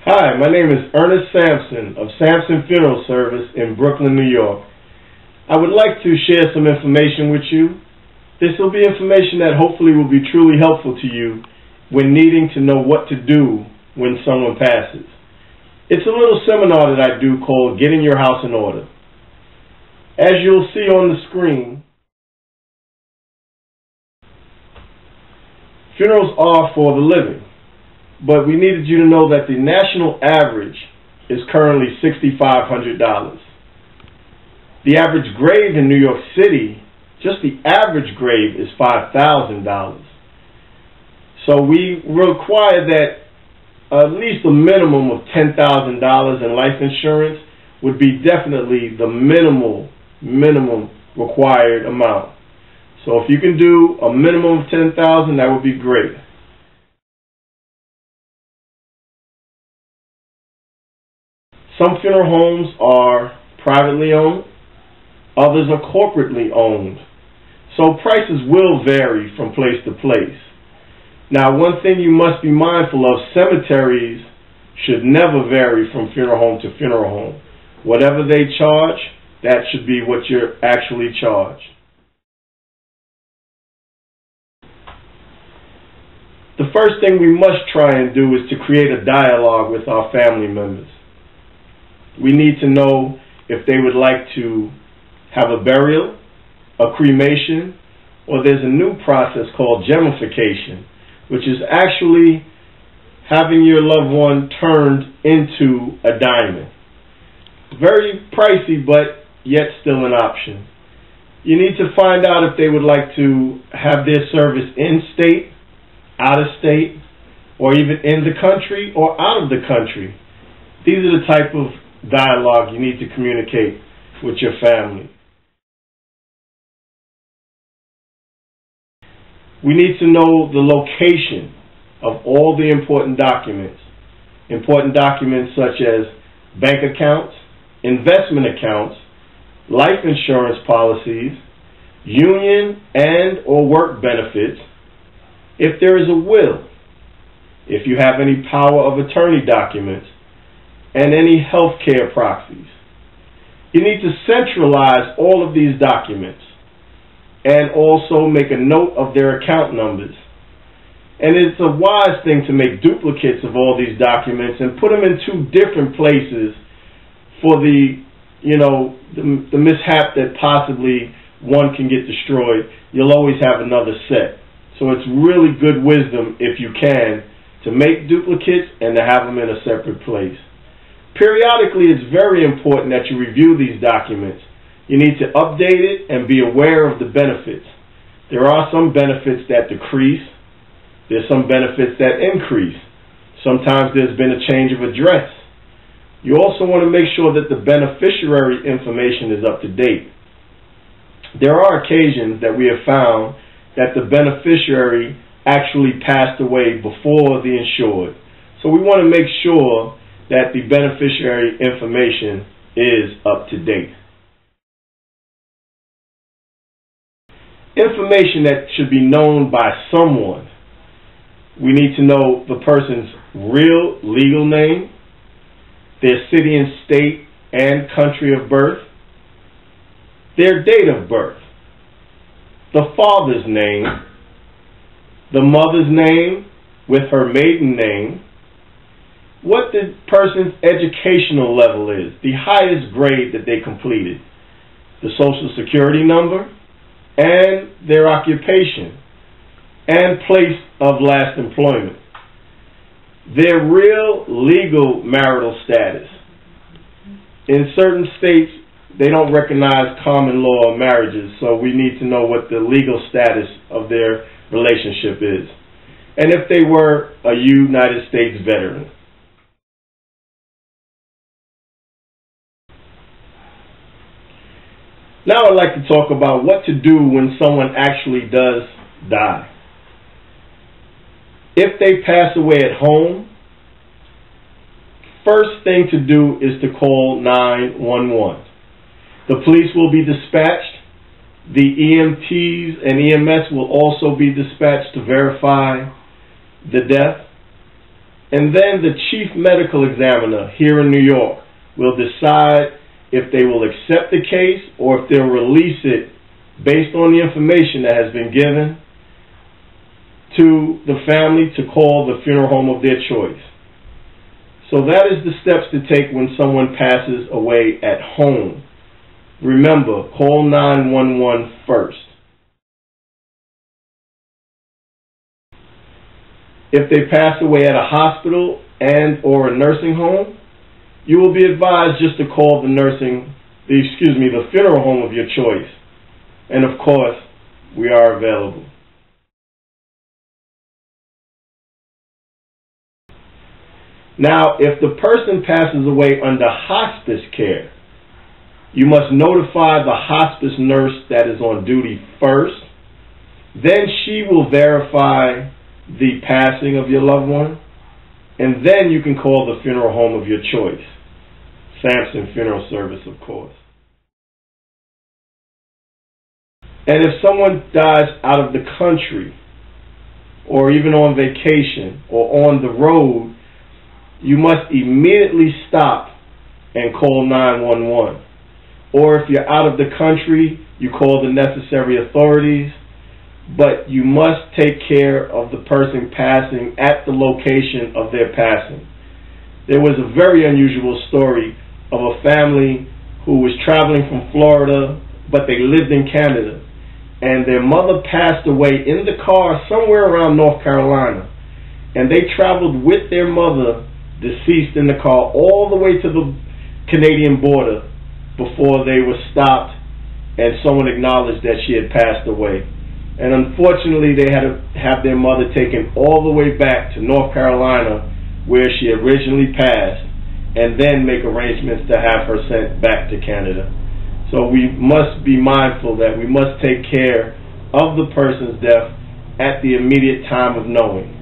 Hi, my name is Ernest Sampson of Sampson Funeral Service in Brooklyn, New York. I would like to share some information with you. This will be information that hopefully will be truly helpful to you when needing to know what to do when someone passes. It's a little seminar that I do called Getting Your House in Order. As you'll see on the screen, funerals are for the living, but we needed you to know that the national average is currently $6,500. The average grave in New York City, just the average grave, is $5,000. So we require that at least a minimum of $10,000 in life insurance would be definitely the minimum required amount. So if you can do a minimum of $10,000, that would be great. Some funeral homes are privately owned, others are corporately owned. So prices will vary from place to place. Now, one thing you must be mindful of, cemeteries should never vary from funeral home to funeral home. Whatever they charge, that should be what you're actually charged. The first thing we must try and do is to create a dialogue with our family members. We need to know if they would like to have a burial, a cremation, or there's a new process called gemmification, which is actually having your loved one turned into a diamond. Very pricey, but yet still an option. You need to find out if they would like to have their service in state, out of state, or even in the country or out of the country. These are the type of dialogue you need to communicate with your family. We need to know the location of all the important documents. Important documents such as bank accounts, investment accounts, life insurance policies, union and or work benefits, if there is a will, if you have any power of attorney documents, and any health care proxies. You need to centralize all of these documents and also make a note of their account numbers. And it's a wise thing to make duplicates of all these documents and put them in two different places for the mishap that possibly one can get destroyed. You'll always have another set. So it's really good wisdom, if you can, to make duplicates and to have them in a separate place. Periodically, it's very important that you review these documents. You need to update it and be aware of the benefits. There are some benefits that decrease. There's some benefits that increase. Sometimes there's been a change of address. You also want to make sure that the beneficiary information is up to date. There are occasions that we have found that the beneficiary actually passed away before the insured. So we want to make sure that the beneficiary information is up to date. Information that should be known by someone. We need to know the person's real legal name, their city and state and country of birth, their date of birth, the father's name, the mother's name with her maiden name, what the person's educational level is, the highest grade that they completed, the social security number, and their occupation, and place of last employment, their real legal marital status. In certain states, they don't recognize common law marriages, so we need to know what the legal status of their relationship is, and if they were a United States veteran. Now I'd like to talk about what to do when someone actually does die. If they pass away at home, first thing to do is to call 911. The police will be dispatched. The EMTs and EMS will also be dispatched to verify the death. And then the chief medical examiner here in New York will decide if they will accept the case or if they'll release it based on the information that has been given to the family to call the funeral home of their choice. So that is the steps to take when someone passes away at home. Remember, call 911 first. If they pass away at a hospital and or a nursing home, you will be advised just to call the funeral home of your choice. And of course, we are available. Now, if the person passes away under hospice care, you must notify the hospice nurse that is on duty first. Then she will verify the passing of your loved one, and then you can call the funeral home of your choice. Sampson Funeral Service, of course. And if someone dies out of the country, or even on vacation, or on the road, you must immediately stop and call 911. Or if you're out of the country, you call the necessary authorities, but you must take care of the person passing at the location of their passing. There was a very unusual story of a family who was traveling from Florida, but they lived in Canada, and their mother passed away in the car somewhere around North Carolina, and they traveled with their mother, deceased, in the car all the way to the Canadian border before they were stopped and someone acknowledged that she had passed away. And unfortunately, they had to have their mother taken all the way back to North Carolina where she originally passed, and then make arrangements to have her sent back to Canada. So we must be mindful that we must take care of the person's death at the immediate time of knowing.